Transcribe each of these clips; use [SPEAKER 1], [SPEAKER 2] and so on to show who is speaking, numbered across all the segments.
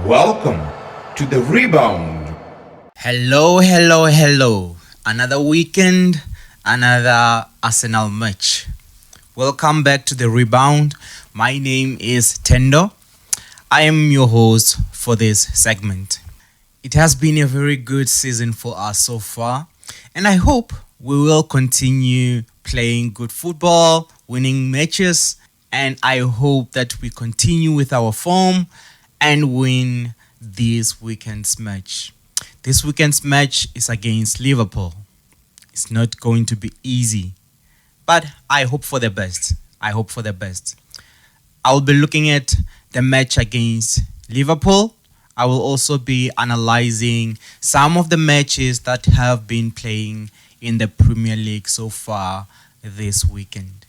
[SPEAKER 1] Welcome to the rebound.
[SPEAKER 2] Hello. Another weekend, another Arsenal match. Welcome back to the rebound. My name is Tendo. I am your host for this segment. It has been a very good season for us so far, and I hope we will continue playing good football, winning matches, and I hope that we continue with our form and win this weekend's match. This weekend's match is against Liverpool. It's not going to be easy, but I hope for the best. I'll be looking at the match against Liverpool. I will also be analyzing some of the matches that have been playing in the Premier League so far this weekend.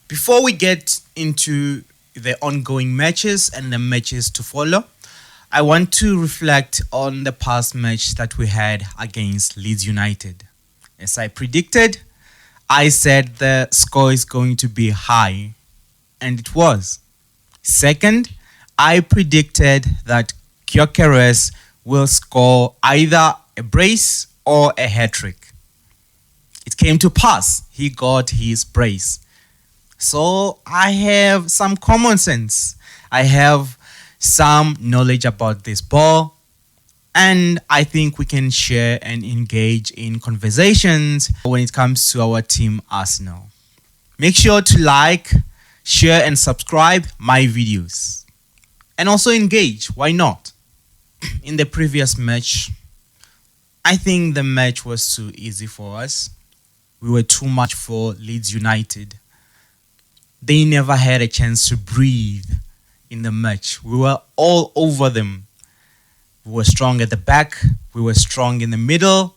[SPEAKER 2] Before we get into the ongoing matches and the matches to follow, I want to reflect on the past match that we had against Leeds United. As I predicted, I said the score is going to be high, and it was. Second, I predicted that Gyökeres will score either a brace or a hat-trick. It came to pass. He got his brace. So I have some common sense. I have some knowledge about this ball, and I think we can share and engage in conversations when it comes to our team Arsenal. Make sure to like, share and subscribe my videos. And also engage, why not? In the previous match, I think the match was too easy for us. We were too much for Leeds United. They never had a chance to breathe in the match. We were all over them. We were strong at the back. We were strong in the middle.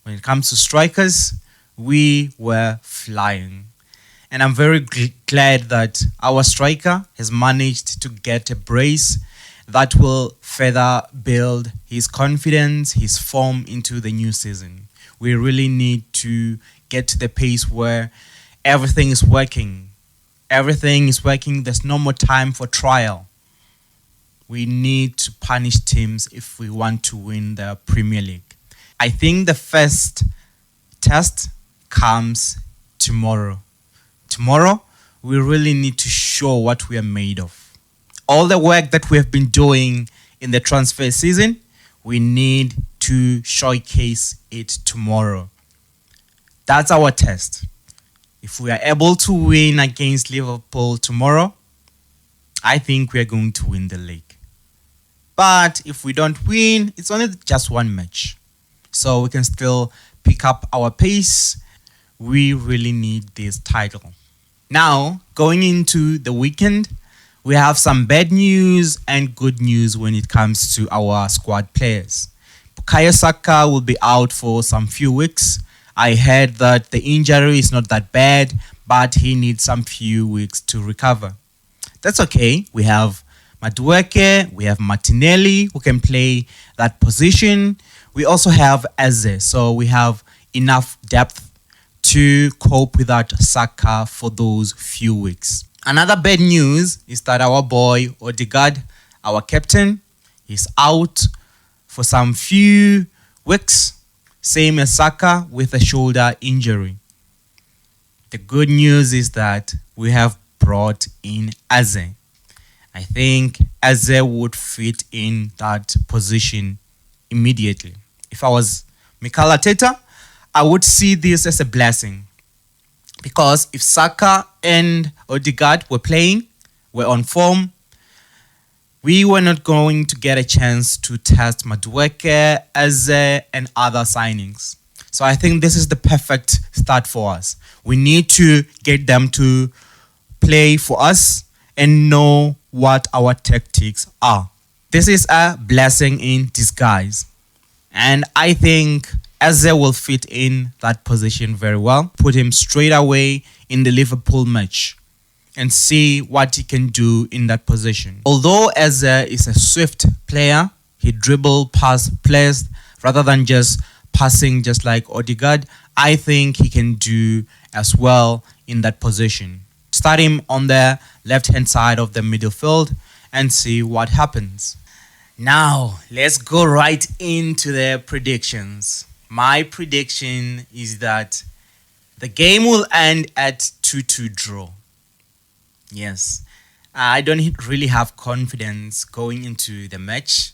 [SPEAKER 2] When it comes to strikers, we were flying. And I'm very glad that our striker has managed to get a brace that will further build his confidence, his form into the new season. We really need to get to the pace where everything is working. There's no more time for trial. We need to punish teams if we want to win the Premier League. I think the first test comes tomorrow. Tomorrow, we really need to show what we are made of. All the work that we have been doing in the transfer season, we need to showcase it tomorrow. That's our test. If we are able to win against Liverpool tomorrow, I think we are going to win the league. But if we don't win, it's only just one match. So we can still pick up our pace. We really need this title. Now, going into the weekend, we have some bad news and good news when it comes to our squad players. Bukayo Saka will be out for some few weeks. I heard that the injury is not that bad, but he needs some few weeks to recover. That's okay. We have Madueke, we have Martinelli who can play that position. We also have Eze, so we have enough depth to cope without Saka for those few weeks. Another bad news is that our boy Odegaard, our captain, is out for some few weeks. Same as Saka with a shoulder injury. The good news is that we have brought in Eze. I think Eze would fit in that position immediately. If I was Mikel Arteta, I would see this as a blessing. Because if Saka and Odegaard were on form, we were not going to get a chance to test Madueke, Eze, and other signings. So I think this is the perfect start for us. We need to get them to play for us and know what our tactics are. This is a blessing in disguise. And I think Eze will fit in that position very well. Put him straight away in the Liverpool match and see what he can do in that position. Although Eze is a swift player, he dribble past players rather than just passing just like Odegaard. I think he can do as well in that position. Start him on the left-hand side of the midfield and see what happens. Now, let's go right into the predictions. My prediction is that the game will end at 2-2 draw. Yes, I don't really have confidence going into the match.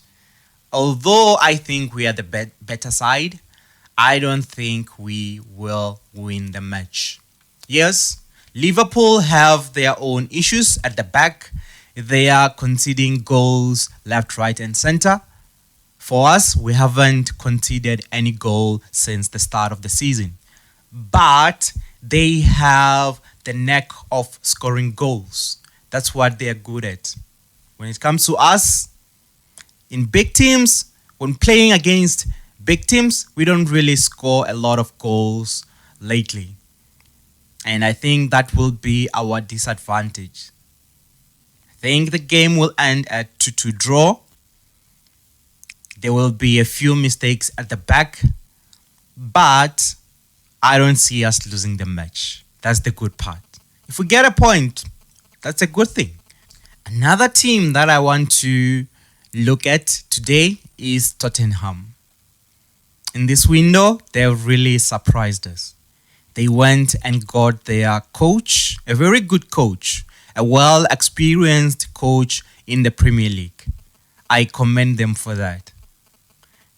[SPEAKER 2] Although I think we are the better side, I don't think we will win the match. Yes, Liverpool have their own issues at the back. They are conceding goals left, right, and center. For us, we haven't conceded any goal since the start of the season. But they have the knack of scoring goals. That's what they are good at. When it comes to us, in big teams, when playing against big teams, we don't really score a lot of goals lately. And I think that will be our disadvantage. I think the game will end at 2-2 draw. There will be a few mistakes at the back, but I don't see us losing the match. That's the good part. If we get a point, that's a good thing. Another team that I want to look at today is Tottenham. In this window, they really surprised us. They went and got their coach, a very good coach, a well-experienced coach in the Premier League. I commend them for that.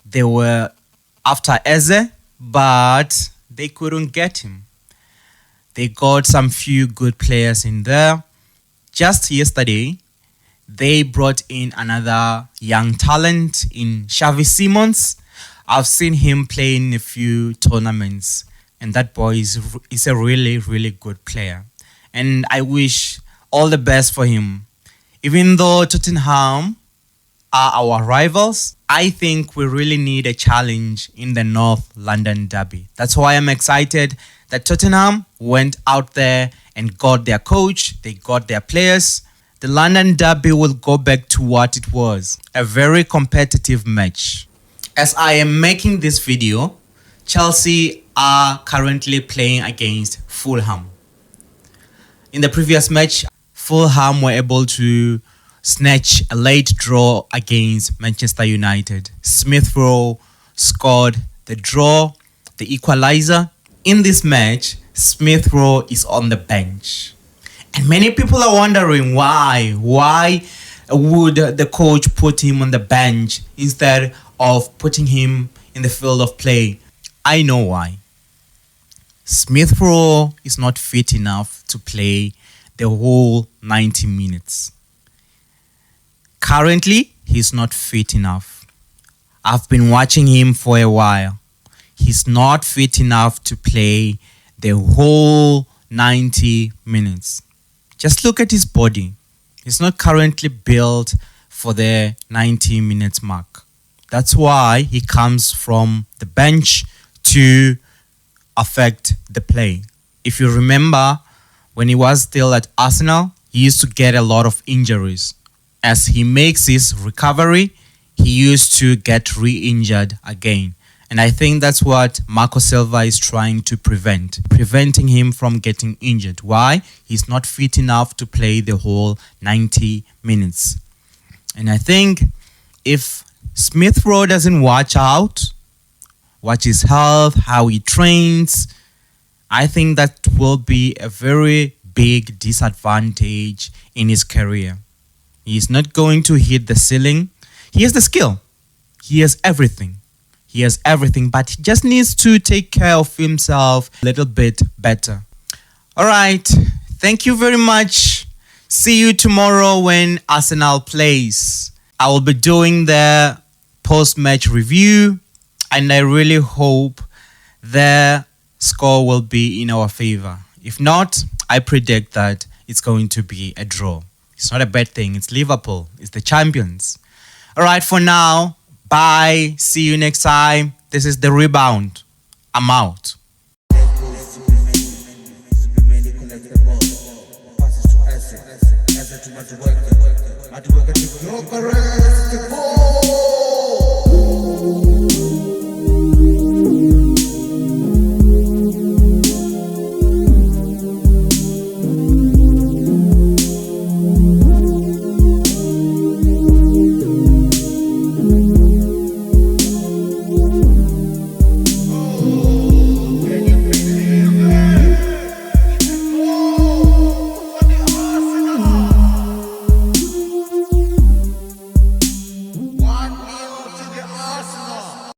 [SPEAKER 2] They were after Eze, but they couldn't get him. They got some few good players in there. Just yesterday, they brought in another young talent in Xavi Simons. I've seen him play in a few tournaments, and that boy is a really, really good player. And I wish all the best for him. Even though Tottenham are our rivals, I think we really need a challenge in the North London derby. That's why I'm excited that Tottenham went out there and got their coach, they got their players. The London derby will go back to what it was, a very competitive match. As I am making this video, Chelsea are currently playing against Fulham. In the previous match, Fulham were able to snatch a late draw against Manchester United. Smith Rowe scored the draw, the equalizer. In this match, Smith Rowe is on the bench. And many people are wondering why. Why would the coach put him on the bench instead of putting him in the field of play? I know why. Smith Rowe is not fit enough to play the whole 90 minutes. Currently, he's not fit enough. I've been watching him for a while. He's not fit enough to play the whole 90 minutes. Just look at his body. He's not currently built for the 90 minutes mark. That's why he comes from the bench to affect the play. If you remember, when he was still at Arsenal, he used to get a lot of injuries. As he makes his recovery, he used to get re-injured again. And I think that's what Marco Silva is trying to preventing him from getting injured. Why? He's not fit enough to play the whole 90 minutes. And I think if Smith Rowe doesn't watch his health, how he trains, I think that will be a very big disadvantage in his career. He's not going to hit the ceiling. He has the skill. He has everything. But he just needs to take care of himself a little bit better. All right. Thank you very much. See you tomorrow when Arsenal plays. I will be doing the post-match review, and I really hope the score will be in our favor. If not, I predict that it's going to be a draw. It's not a bad thing. It's Liverpool. It's the champions. All right, for now, bye. See you next time. This is The Rebound. I'm out.
[SPEAKER 3] I do